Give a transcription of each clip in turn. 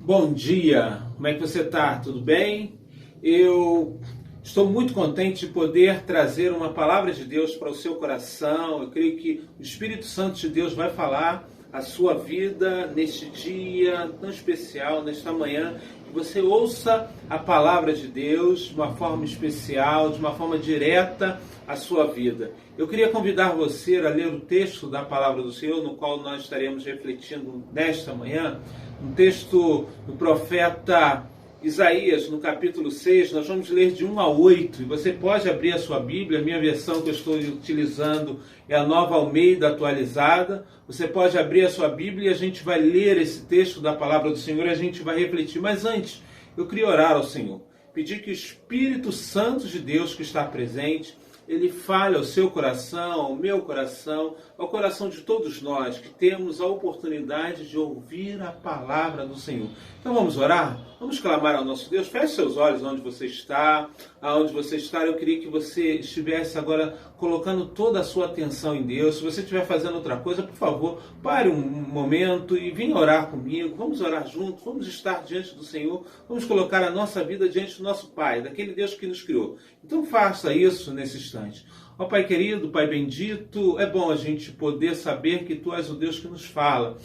Bom dia, como é que você está? Tudo bem? Eu estou muito contente de poder trazer uma palavra de Deus para o seu coração. Eu creio que o Espírito Santo de Deus vai falar a sua vida neste dia tão especial, nesta manhã. Que você ouça a palavra de Deus de uma forma especial, de uma forma direta à sua vida. Eu queria convidar você a ler o texto da palavra do Senhor, no qual nós estaremos refletindo nesta manhã. Um texto do profeta Isaías, no capítulo 6, nós vamos ler de 1 a 8. E você pode abrir a sua Bíblia, a minha versão que eu estou utilizando é a Nova Almeida atualizada. Você pode abrir a sua Bíblia e a gente vai ler esse texto da palavra do Senhor e a gente vai refletir. Mas antes, eu queria orar ao Senhor, pedir que o Espírito Santo de Deus que está presente, ele fale ao seu coração, ao meu coração, ao coração de todos nós que temos a oportunidade de ouvir a palavra do Senhor. Então vamos orar? Vamos clamar ao nosso Deus? Feche seus olhos onde você está, aonde você está. Eu queria que você estivesse agora colocando toda a sua atenção em Deus. Se você estiver fazendo outra coisa, por favor, pare um momento e venha orar comigo. Vamos orar juntos, vamos estar diante do Senhor, vamos colocar a nossa vida diante do nosso Pai, daquele Deus que nos criou. Então faça isso nesse instante. Ó Pai querido, Pai bendito, é bom a gente poder saber que Tu és o Deus que nos fala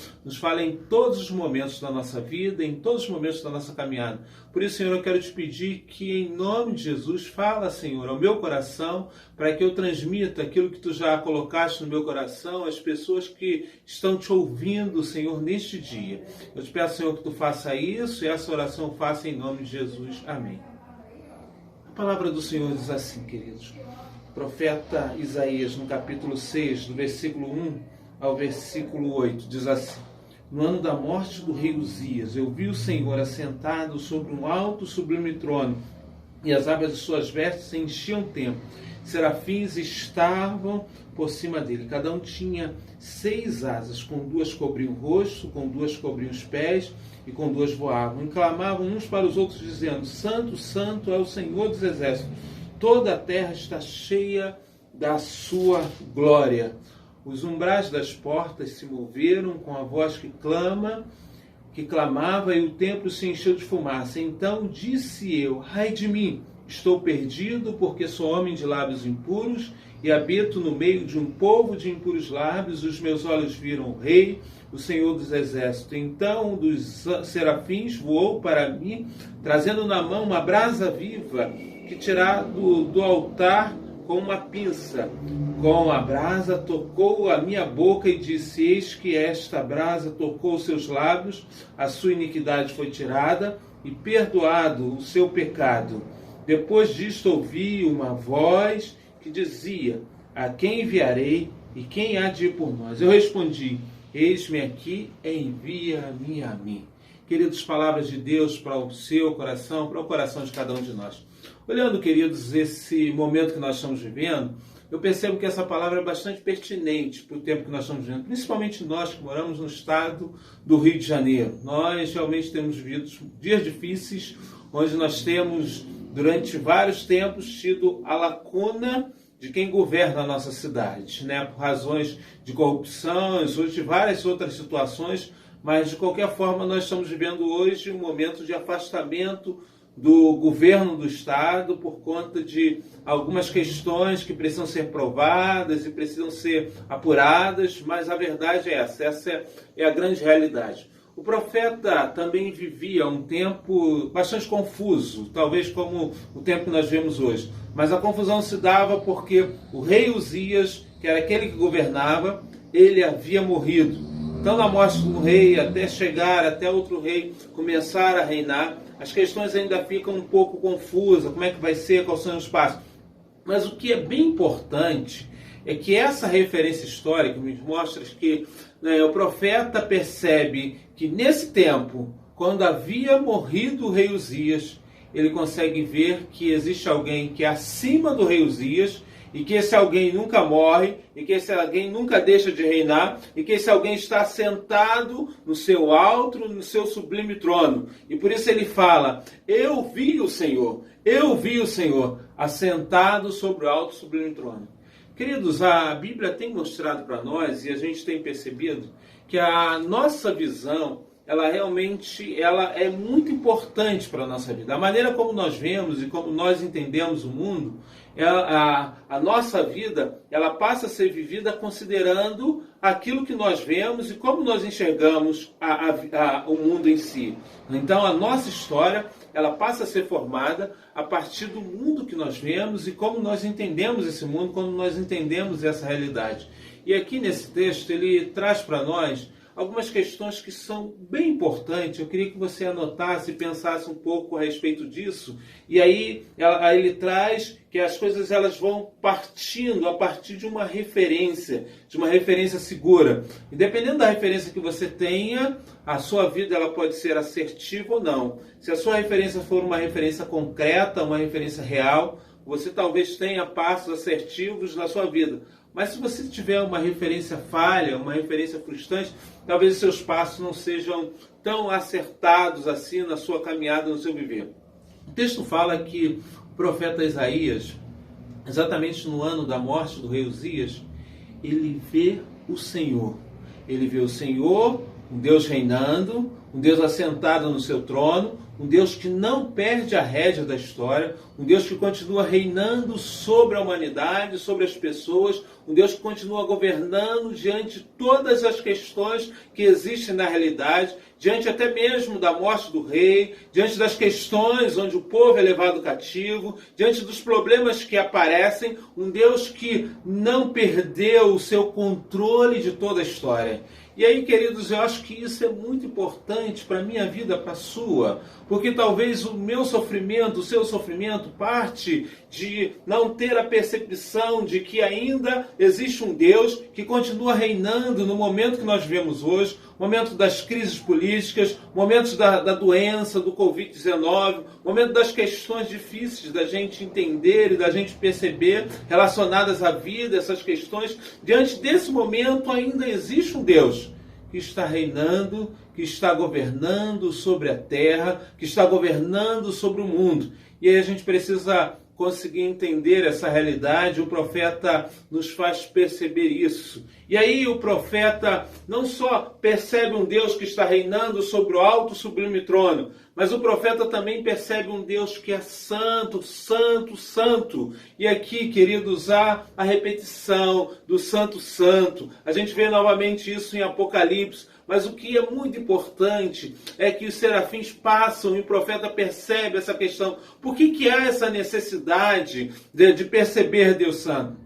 em todos os momentos da nossa vida, em todos os momentos da nossa caminhada. Por isso, Senhor, eu quero te pedir que, em nome de Jesus, fala, Senhor, ao meu coração, para que eu transmita aquilo que Tu já colocaste no meu coração às pessoas que estão Te ouvindo, Senhor, neste dia. Eu te peço, Senhor, que Tu faça isso e essa oração eu faça em nome de Jesus. Amém. A palavra do Senhor diz assim, queridos. Profeta Isaías, no capítulo 6, do versículo 1 ao versículo 8, diz assim: No ano da morte do rei Uzias, eu vi o Senhor assentado sobre um alto sublime trono, e as abas de suas vestes enchiam o templo. Serafins estavam por cima dele. Cada um tinha 6 asas, com 2 cobriam o rosto, com 2 cobriam os pés, e com 2 voavam. E clamavam uns para os outros, dizendo: Santo, Santo é o Senhor dos exércitos. Toda a terra está cheia da sua glória. Os umbrais das portas se moveram com a voz que clamava, e o templo se encheu de fumaça. Então disse eu: ai de mim, estou perdido, porque sou homem de lábios impuros e habito no meio de um povo de impuros lábios. Os meus olhos viram o Rei, o Senhor dos Exércitos. Então um dos serafins voou para mim, trazendo na mão uma brasa viva, que tirado do altar com uma pinça. Com a brasa tocou a minha boca e disse: eis que esta brasa tocou os seus lábios, a sua iniquidade foi tirada e perdoado o seu pecado. Depois disto ouvi uma voz que dizia: a quem enviarei e quem há de ir por nós? Eu respondi: eis-me aqui, envia-me a mim. Queridos, palavras de Deus para o seu coração, para o coração de cada um de nós. Olhando, queridos, esse momento que nós estamos vivendo, eu percebo que essa palavra é bastante pertinente para o tempo que nós estamos vivendo, principalmente nós que moramos no estado do Rio de Janeiro. Nós realmente temos vivido dias difíceis, onde nós temos, durante vários tempos, tido a lacuna de quem governa a nossa cidade, né? Por razões de corrupção, ou de várias outras situações, mas de qualquer forma nós estamos vivendo hoje um momento de afastamento do governo do Estado por conta de algumas questões que precisam ser provadas e precisam ser apuradas, mas a verdade é essa é a grande realidade. O profeta também vivia um tempo bastante confuso, talvez como o tempo que nós vemos hoje, mas a confusão se dava porque o rei Uzias, que era aquele que governava, ele havia morrido. Então, na morte do rei, até outro rei começar a reinar, as questões ainda ficam um pouco confusas, como é que vai ser, quais são os passos. Mas o que é bem importante é que essa referência histórica me mostra que o profeta percebe que nesse tempo, quando havia morrido o rei Uzias, ele consegue ver que existe alguém que é acima do rei Uzias, e que esse alguém nunca morre, e que esse alguém nunca deixa de reinar, e que esse alguém está sentado no seu alto, no seu sublime trono. E por isso ele fala: eu vi o Senhor assentado sobre o alto sublime trono. Queridos, a Bíblia tem mostrado para nós, e a gente tem percebido, que a nossa visão, ela realmente é muito importante para a nossa vida. A maneira como nós vemos e como nós entendemos o mundo, a nossa vida, ela passa a ser vivida considerando aquilo que nós vemos e como nós enxergamos o mundo em si. Então, a nossa história, ela passa a ser formada a partir do mundo que nós vemos e como nós entendemos esse mundo, como nós entendemos essa realidade. E aqui nesse texto, ele traz para nós algumas questões que são bem importantes. Eu queria que você anotasse e pensasse um pouco a respeito disso. E aí ele traz que as coisas elas vão partindo a partir de uma referência segura. E dependendo da referência que você tenha, a sua vida ela pode ser assertiva ou não. Se a sua referência for uma referência concreta, uma referência real, você talvez tenha passos assertivos na sua vida. Mas se você tiver uma referência falha, uma referência frustrante, talvez os seus passos não sejam tão acertados assim na sua caminhada, no seu viver. O texto fala que o profeta Isaías, exatamente no ano da morte do rei Uzias, ele vê o Senhor. Ele vê o Senhor, um Deus reinando, um Deus assentado no seu trono, um Deus que não perde a rédea da história, um Deus que continua reinando sobre a humanidade, sobre as pessoas, um Deus que continua governando diante de todas as questões que existem na realidade, diante até mesmo da morte do rei, diante das questões onde o povo é levado cativo, diante dos problemas que aparecem, um Deus que não perdeu o seu controle de toda a história. E aí, queridos, eu acho que isso é muito importante para a minha vida, para a sua, porque talvez o meu sofrimento, o seu sofrimento, parte de não ter a percepção de que ainda existe um Deus que continua reinando no momento que nós vivemos hoje, momento das crises políticas, momentos da doença, do Covid-19, momento das questões difíceis da gente entender e da gente perceber relacionadas à vida, essas questões. Diante desse momento ainda existe um Deus que está reinando, que está governando sobre a terra, que está governando sobre o mundo. E aí a gente precisa conseguir entender essa realidade. O profeta nos faz perceber isso. E aí o profeta não só percebe um Deus que está reinando sobre o alto sublime trono, mas o profeta também percebe um Deus que é santo, santo, santo. E aqui, queridos, há a repetição do santo, santo. A gente vê novamente isso em Apocalipse. Mas o que é muito importante é que os serafins passam e o profeta percebe essa questão. Por que há essa necessidade de perceber Deus Santo?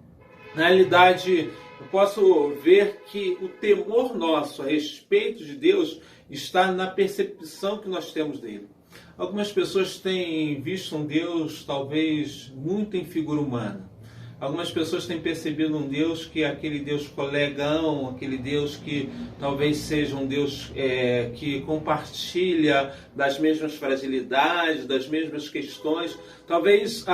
Na realidade, eu posso ver que o temor nosso a respeito de Deus está na percepção que nós temos dele. Algumas pessoas têm visto um Deus talvez muito em figura humana. Algumas pessoas têm percebido um Deus que é aquele Deus colegão, aquele Deus que talvez seja um Deus que compartilha das mesmas fragilidades, das mesmas questões. Talvez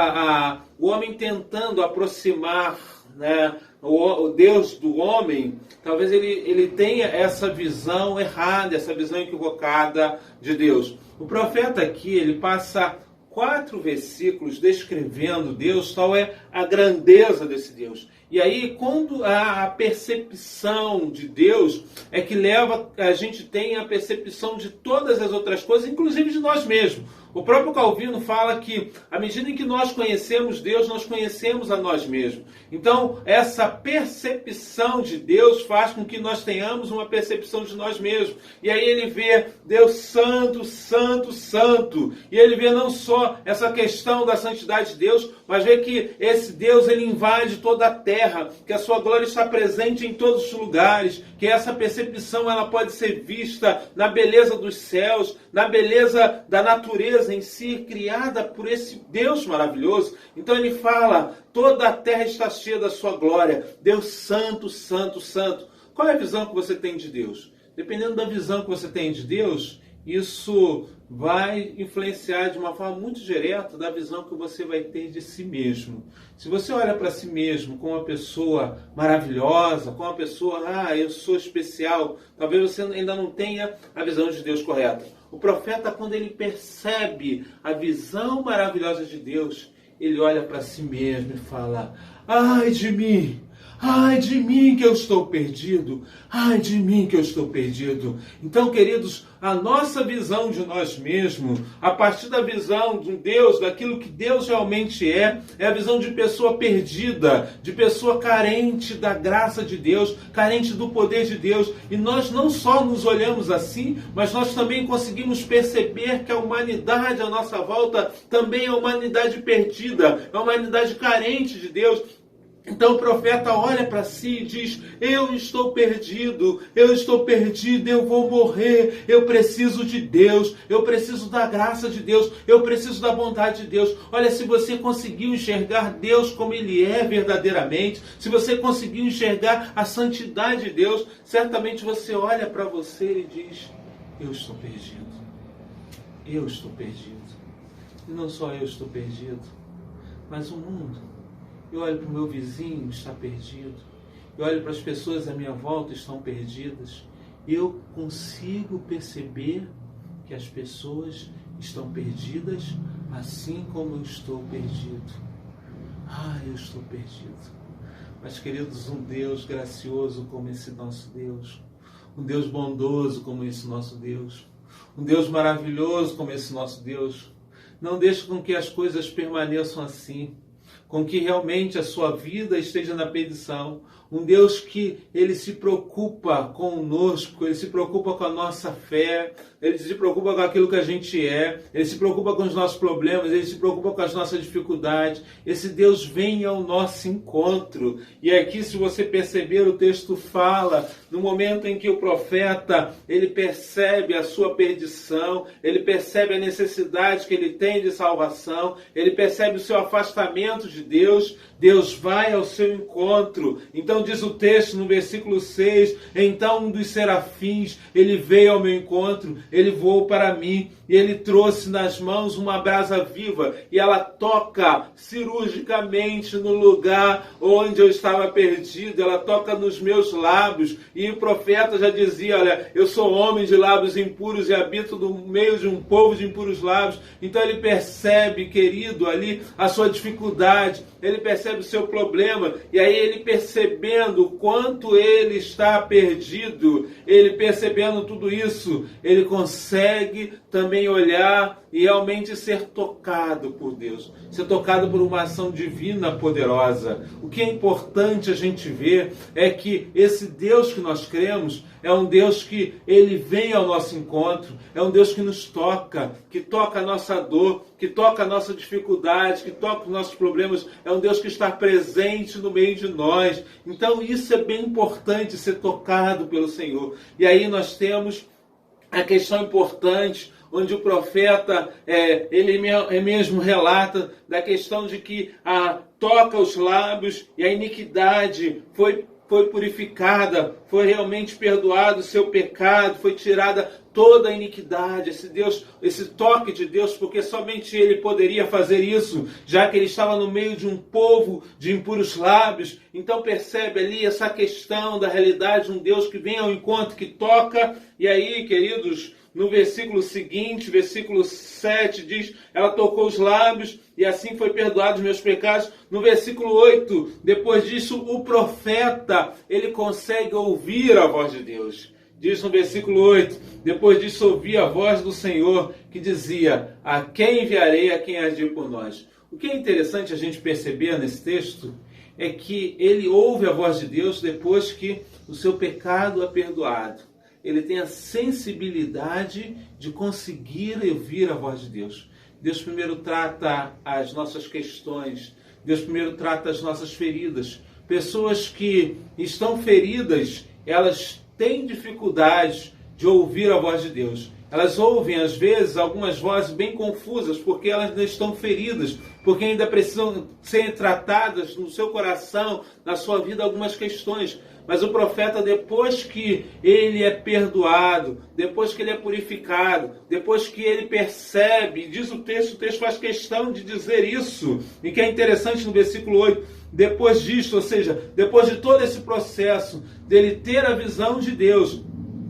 o homem tentando aproximar, né, o Deus do homem, talvez ele tenha essa visão errada, essa visão equivocada de Deus. O profeta aqui, ele passa 4 versículos descrevendo Deus, tal é a grandeza desse Deus. E aí, quando a percepção de Deus é que leva a gente tem a percepção de todas as outras coisas, inclusive de nós mesmos. O próprio Calvino fala que, à medida em que nós conhecemos Deus, nós conhecemos a nós mesmos. Então, essa percepção de Deus faz com que nós tenhamos uma percepção de nós mesmos. E aí ele vê Deus santo, santo, santo. E ele vê não só essa questão da santidade de Deus, mas vê que esse Deus ele invade toda a terra, que a sua glória está presente em todos os lugares, que essa percepção ela pode ser vista na beleza dos céus, na beleza da natureza em si, criada por esse Deus maravilhoso. Então ele fala, toda a terra está cheia da sua glória, Deus santo, santo, santo. Qual é a visão que você tem de Deus? Dependendo da visão que você tem de Deus, isso vai influenciar de uma forma muito direta da visão que você vai ter de si mesmo. Se você olha para si mesmo como uma pessoa maravilhosa, como uma pessoa, eu sou especial, talvez você ainda não tenha a visão de Deus correta. O profeta, quando ele percebe a visão maravilhosa de Deus, ele olha para si mesmo e fala, ai de mim, Ai de mim que eu estou perdido, ai de mim que eu estou perdido. Então, queridos, a nossa visão de nós mesmos, a partir da visão de Deus, daquilo que Deus realmente é a visão de pessoa perdida, de pessoa carente da graça de Deus, carente do poder de Deus. E nós não só nos olhamos assim, mas nós também conseguimos perceber que a humanidade à nossa volta também é uma humanidade perdida, é uma humanidade carente de Deus. Então o profeta olha para si e diz: eu estou perdido, eu vou morrer, eu preciso de Deus, eu preciso da graça de Deus, eu preciso da bondade de Deus. Olha, se você conseguiu enxergar Deus como Ele é verdadeiramente, se você conseguiu enxergar a santidade de Deus, certamente você olha para você e diz: eu estou perdido, eu estou perdido. E não só eu estou perdido, mas o mundo. Eu olho para o meu vizinho, está perdido. Eu olho para as pessoas à minha volta, estão perdidas. Eu consigo perceber que as pessoas estão perdidas, assim como eu estou perdido. Ah, eu estou perdido. Mas, queridos, um Deus gracioso como esse nosso Deus, um Deus bondoso como esse nosso Deus, um Deus maravilhoso como esse nosso Deus, não deixe com que as coisas permaneçam assim, com que realmente a sua vida esteja na perdição. Um Deus que Ele se preocupa conosco, Ele se preocupa com a nossa fé, Ele se preocupa com aquilo que a gente é, Ele se preocupa com os nossos problemas, Ele se preocupa com as nossas dificuldades. Esse Deus vem ao nosso encontro. E aqui, se você perceber, o texto fala, no momento em que o profeta, ele percebe a sua perdição, ele percebe a necessidade que ele tem de salvação, ele percebe o seu afastamento de Deus, Deus vai ao seu encontro. Então diz o texto no versículo 6, então um dos serafins, ele veio ao meu encontro, ele voou para mim, e ele trouxe nas mãos uma brasa viva, e ela toca cirurgicamente no lugar onde eu estava perdido, ela toca nos meus lábios, e o profeta já dizia, olha, eu sou homem de lábios impuros e habito no meio de um povo de impuros lábios. Então ele percebe, querido, ali a sua dificuldade, ele percebe o seu problema, e aí ele percebendo o quanto ele está perdido, ele percebendo tudo isso, ele consegue também olhar e realmente ser tocado por Deus, ser tocado por uma ação divina poderosa. O que é importante a gente ver é que esse Deus que nós cremos é um Deus que ele vem ao nosso encontro, é um Deus que nos toca, que toca a nossa dor, que toca a nossa dificuldade, que toca os nossos problemas, é um Deus que está presente no meio de nós. Então isso é bem importante, ser tocado pelo Senhor. E aí nós temos a questão importante, onde o profeta, ele mesmo relata da questão de que toca os lábios e a iniquidade foi purificada, foi realmente perdoado o seu pecado, foi tirada toda a iniquidade. Esse toque de Deus, porque somente Ele poderia fazer isso, já que Ele estava no meio de um povo de impuros lábios. Então percebe ali essa questão da realidade de um Deus que vem ao encontro, que toca. E aí, queridos, no versículo seguinte, versículo 7, diz, ela tocou os lábios e assim foi perdoado os meus pecados. No versículo 8, depois disso, o profeta, ele consegue ouvir a voz de Deus. Diz no versículo 8, depois disso ouvi a voz do Senhor que dizia, a quem enviarei, a quem agir por nós? O que é interessante a gente perceber nesse texto é que ele ouve a voz de Deus depois que o seu pecado é perdoado. Ele tem a sensibilidade de conseguir ouvir a voz de Deus. Deus primeiro trata as nossas questões, Deus primeiro trata as nossas feridas. Pessoas que estão feridas, elas têm dificuldade de ouvir a voz de Deus. Elas ouvem, às vezes, algumas vozes bem confusas, porque elas ainda estão feridas, porque ainda precisam ser tratadas no seu coração, na sua vida, algumas questões. Mas o profeta, depois que ele é perdoado, depois que ele é purificado, depois que ele percebe, diz o texto faz questão de dizer isso, e que é interessante no versículo 8, depois disso, ou seja, depois de todo esse processo, dele ter a visão de Deus,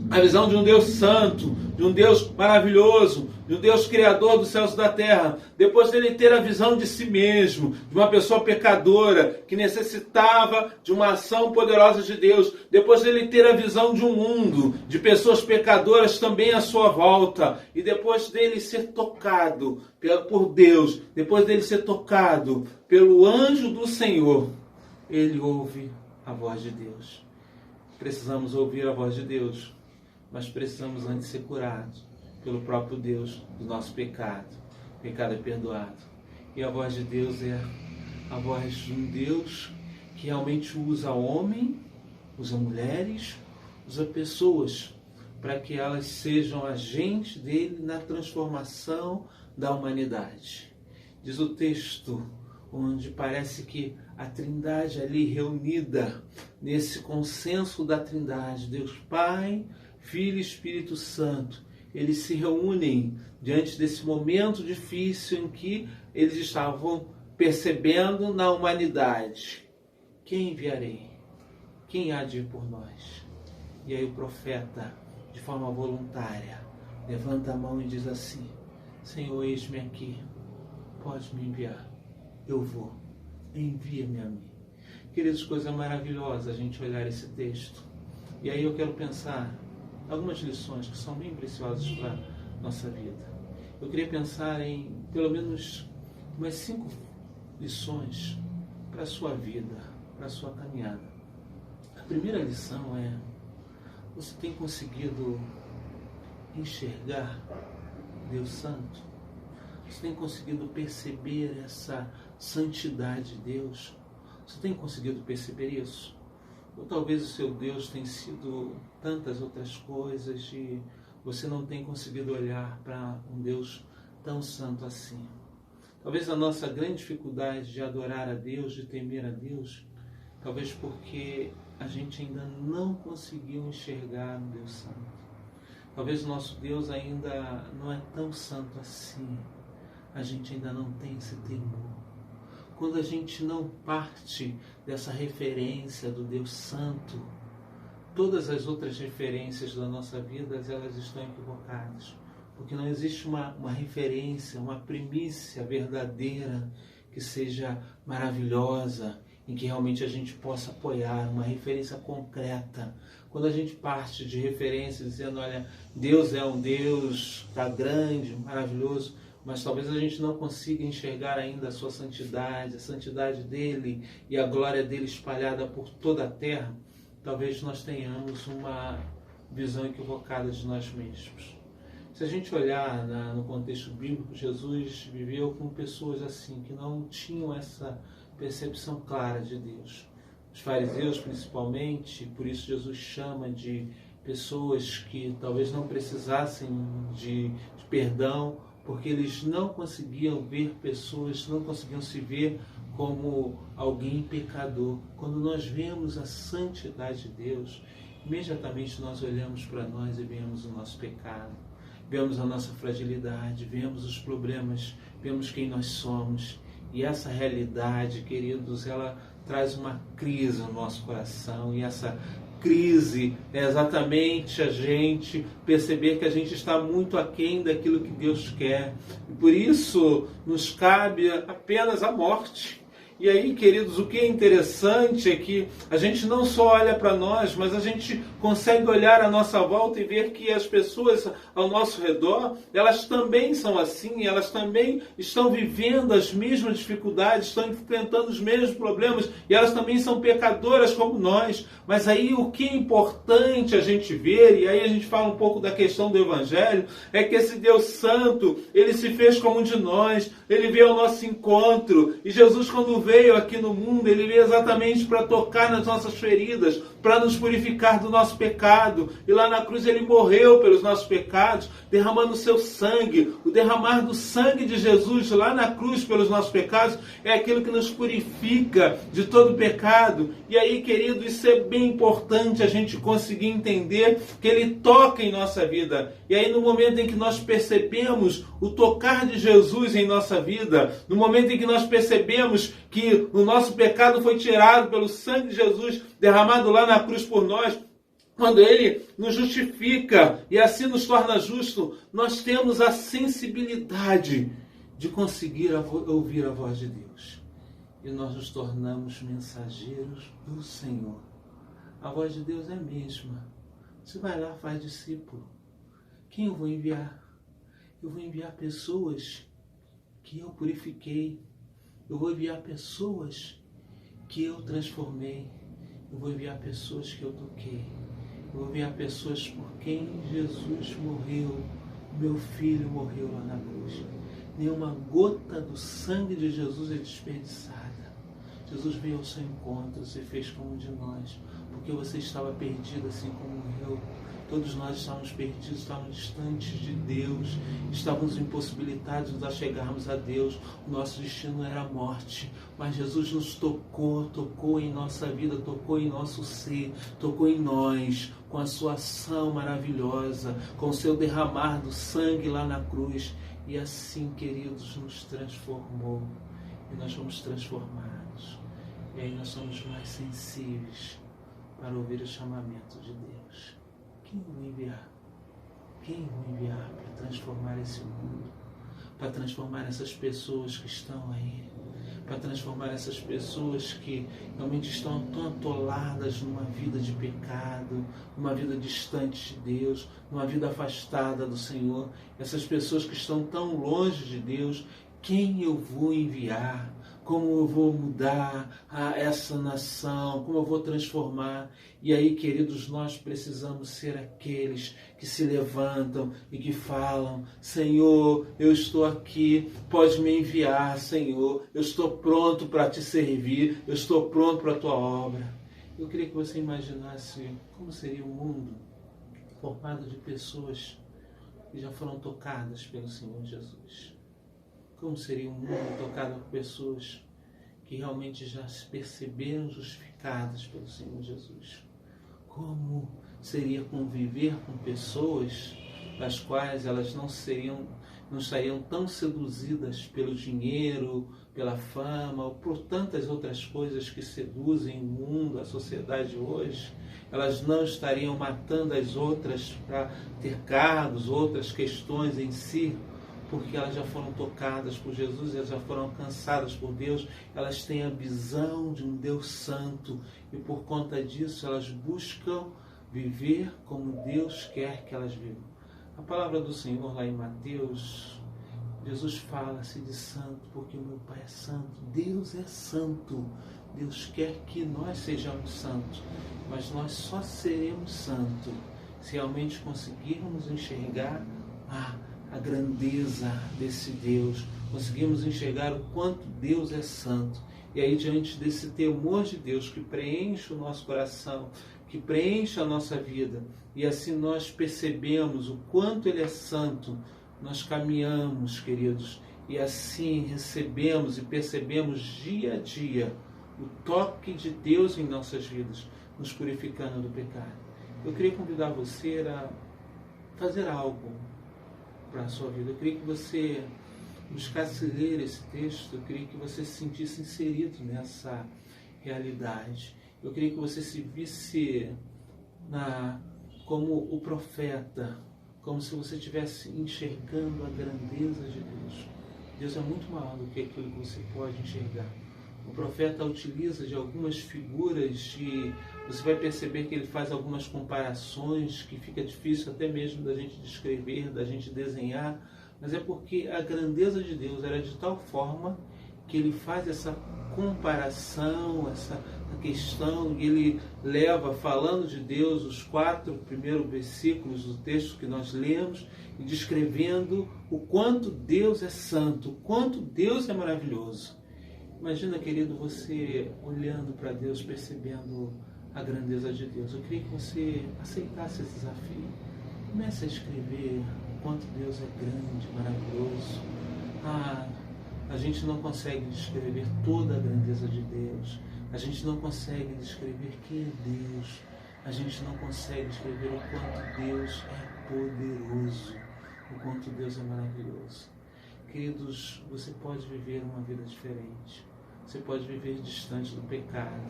a visão de um Deus santo, de um Deus maravilhoso, de um Deus criador dos céus e da terra, depois dele ter a visão de si mesmo, de uma pessoa pecadora que necessitava de uma ação poderosa de Deus, depois dele ter a visão de um mundo, de pessoas pecadoras também à sua volta, e depois dele ser tocado por Deus, depois dele ser tocado pelo anjo do Senhor, ele ouve a voz de Deus. Precisamos ouvir a voz de Deus, mas precisamos antes ser curados pelo próprio Deus do nosso pecado. O pecado é perdoado. E a voz de Deus é a voz de um Deus que realmente usa homem, usa mulheres, usa pessoas, para que elas sejam agentes dele na transformação da humanidade. Diz o texto, onde parece que a Trindade ali reunida, nesse consenso da Trindade, Deus Pai, Filho e Espírito Santo, eles se reúnem diante desse momento difícil em que eles estavam percebendo na humanidade. Quem enviarei? Quem há de ir por nós? E aí o profeta, de forma voluntária, levanta a mão e diz assim: Senhor, eis-me aqui, pode me enviar, eu vou, envia-me a mim. Queridos, coisa maravilhosa a gente olhar esse texto. E aí eu quero pensar algumas lições que são bem preciosas para a nossa vida. Eu queria pensar em pelo menos umas 5 lições para a sua vida, para a sua caminhada. A primeira lição é: você tem conseguido enxergar Deus Santo? Você tem conseguido perceber essa santidade de Deus? Você tem conseguido perceber isso? Ou talvez o seu Deus tenha sido tantas outras coisas e você não tem conseguido olhar para um Deus tão santo assim. Talvez a nossa grande dificuldade de adorar a Deus, de temer a Deus, talvez porque a gente ainda não conseguiu enxergar um Deus santo. Talvez o nosso Deus ainda não é tão santo assim. A gente ainda não tem esse temor. Quando a gente não parte dessa referência do Deus Santo, todas as outras referências da nossa vida, elas estão equivocadas. Porque não existe uma referência, uma primícia verdadeira que seja maravilhosa, em que realmente a gente possa apoiar, uma referência concreta. Quando a gente parte de referências dizendo, olha, Deus é um Deus, está grande, maravilhoso, mas talvez a gente não consiga enxergar ainda a sua santidade, a santidade dele e a glória dele espalhada por toda a terra, talvez nós tenhamos uma visão equivocada de nós mesmos. Se a gente olhar no contexto bíblico, Jesus viveu com pessoas assim, que não tinham essa percepção clara de Deus. Os fariseus, principalmente, por isso Jesus chama de pessoas que talvez não precisassem de perdão, porque eles não conseguiam ver pessoas, não conseguiam se ver como alguém pecador. Quando nós vemos a santidade de Deus, imediatamente nós olhamos para nós e vemos o nosso pecado, vemos a nossa fragilidade, vemos os problemas, vemos quem nós somos. E essa realidade, queridos, ela traz uma crise no nosso coração, e essa crise é exatamente a gente perceber que a gente está muito aquém daquilo que Deus quer. E por isso nos cabe apenas a morte. E aí, queridos, o que é interessante é que a gente não só olha para nós, mas a gente consegue olhar à nossa volta e ver que as pessoas ao nosso redor, elas também são assim, elas também estão vivendo as mesmas dificuldades, estão enfrentando os mesmos problemas, e elas também são pecadoras como nós. Mas aí o que é importante a gente ver, e aí a gente fala um pouco da questão do Evangelho, é que esse Deus Santo, ele se fez como um de nós, ele veio ao nosso encontro, e Jesus, quando veio aqui no mundo, ele veio exatamente para tocar nas nossas feridas, para nos purificar do nosso pecado. E lá na cruz ele morreu pelos nossos pecados, derramando o seu sangue. O derramar do sangue de Jesus lá na cruz pelos nossos pecados é aquilo que nos purifica de todo pecado. E aí, querido, isso é bem importante a gente conseguir entender que ele toca em nossa vida. E aí, no momento em que nós percebemos o tocar de Jesus em nossa vida, no momento em que nós percebemos que o nosso pecado foi tirado pelo sangue de Jesus derramado lá na cruz por nós, quando Ele nos justifica e assim nos torna justo, nós temos a sensibilidade de conseguir ouvir a voz de Deus. E nós nos tornamos mensageiros do Senhor. A voz de Deus é a mesma. Você vai lá, faz discípulo. Quem eu vou enviar? Eu vou enviar pessoas que eu purifiquei. Eu vou enviar pessoas que eu transformei. Eu vou enviar pessoas que eu toquei. Eu vou enviar pessoas por quem Jesus morreu. Meu filho morreu lá na cruz. Nenhuma gota do sangue de Jesus é desperdiçada. Jesus veio ao seu encontro, se fez como um de nós, porque você estava perdido assim como eu. Todos nós estávamos perdidos, estávamos distantes de Deus, estávamos impossibilitados de chegarmos a Deus. O nosso destino era a morte, mas Jesus nos tocou em nossa vida, tocou em nosso ser, tocou em nós, com a sua ação maravilhosa, com o seu derramar do sangue lá na cruz. E assim, queridos, nos transformou. E nós fomos transformados. E aí nós somos mais sensíveis para ouvir o chamamento de Deus. Quem eu vou enviar? Quem eu vou enviar para transformar esse mundo? Para transformar essas pessoas que estão aí? Para transformar essas pessoas que realmente estão tão atoladas numa vida de pecado, numa vida distante de Deus, numa vida afastada do Senhor. Essas pessoas que estão tão longe de Deus, quem eu vou enviar? Como eu vou mudar essa nação? Como eu vou transformar? E aí, queridos, nós precisamos ser aqueles que se levantam e que falam: Senhor, eu estou aqui, pode me enviar, Senhor. Eu estou pronto para te servir, eu estou pronto para a tua obra. Eu queria que você imaginasse como seria um mundo formado de pessoas que já foram tocadas pelo Senhor Jesus. Como seria um mundo tocado por pessoas que realmente já se perceberam justificadas pelo Senhor Jesus? Como seria conviver com pessoas das quais elas não estariam tão seduzidas pelo dinheiro, pela fama ou por tantas outras coisas que seduzem o mundo, a sociedade hoje? Elas não estariam matando as outras para ter cargos, outras questões em si, porque elas já foram tocadas por Jesus, elas já foram alcançadas por Deus, elas têm a visão de um Deus santo e por conta disso elas buscam viver como Deus quer que elas vivam. A palavra do Senhor lá em Mateus, Jesus fala-se de santo porque o meu Pai é santo, Deus é santo, Deus quer que nós sejamos santos, mas nós só seremos santos se realmente conseguirmos enxergar a grandeza desse Deus, conseguimos enxergar o quanto Deus é santo. E aí, diante desse temor de Deus que preenche o nosso coração, que preenche a nossa vida, e assim nós percebemos o quanto Ele é santo, nós caminhamos, queridos, e assim recebemos e percebemos dia a dia o toque de Deus em nossas vidas, nos purificando do pecado. Eu queria convidar você a fazer algo para a sua vida. Eu queria que você buscasse ler esse texto, eu queria que você se sentisse inserido nessa realidade. Eu queria que você se visse como o profeta, como se você estivesse enxergando a grandeza de Deus. Deus é muito maior do que aquilo que você pode enxergar. O profeta utiliza de algumas figuras e você vai perceber que ele faz algumas comparações que fica difícil até mesmo da gente descrever, da gente desenhar, mas é porque a grandeza de Deus era de tal forma que ele faz essa comparação, essa questão, e ele leva, falando de Deus, os 4 primeiros versículos do texto que nós lemos, e descrevendo o quanto Deus é santo, o quanto Deus é maravilhoso. Imagina, querido, você olhando para Deus, percebendo a grandeza de Deus. Eu queria que você aceitasse esse desafio. Comece a escrever o quanto Deus é grande, maravilhoso. A gente não consegue descrever toda a grandeza de Deus. A gente não consegue descrever quem é Deus. A gente não consegue descrever o quanto Deus é poderoso, o quanto Deus é maravilhoso. Queridos, você pode viver uma vida diferente. Você pode viver distante do pecado.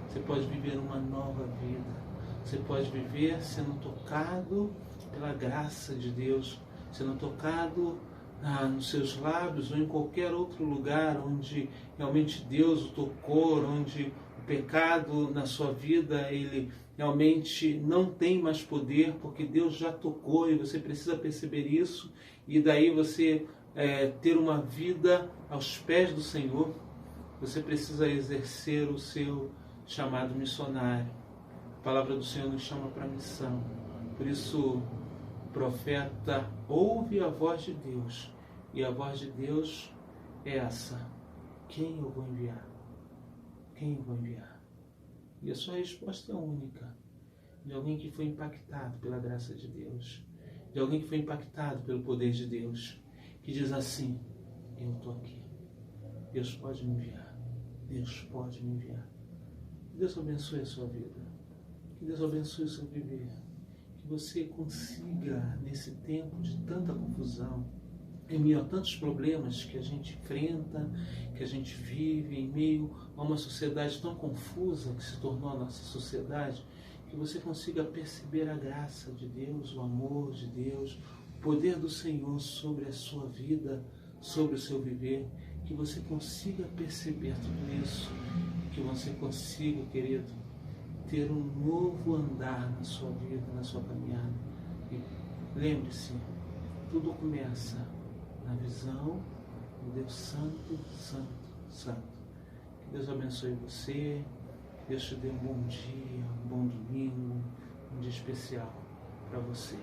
Você pode viver uma nova vida. Você pode viver sendo tocado pela graça de Deus, sendo tocado nos seus lábios ou em qualquer outro lugar onde realmente Deus o tocou, onde o pecado na sua vida ele realmente não tem mais poder, porque Deus já tocou e você precisa perceber isso e daí você ter uma vida aos pés do Senhor. Você precisa exercer o seu chamado missionário. A palavra do Senhor nos chama para a missão. Por isso, o profeta ouve a voz de Deus. E a voz de Deus é essa: quem eu vou enviar? Quem eu vou enviar? E a sua resposta é única. De alguém que foi impactado pela graça de Deus. De alguém que foi impactado pelo poder de Deus. Que diz assim: eu estou aqui. Deus pode me enviar. Deus pode me enviar. Que Deus abençoe a sua vida. Que Deus abençoe o seu viver. Que você consiga, nesse tempo de tanta confusão, em meio a tantos problemas que a gente enfrenta, que a gente vive, em meio a uma sociedade tão confusa que se tornou a nossa sociedade, que você consiga perceber a graça de Deus, o amor de Deus, o poder do Senhor sobre a sua vida, sobre o seu viver, que você consiga perceber tudo isso, que você consiga, querido, ter um novo andar na sua vida, na sua caminhada. E lembre-se, tudo começa na visão do Deus Santo, Santo, Santo. Que Deus abençoe você, que Deus te dê um bom dia, um bom domingo, um dia especial para você.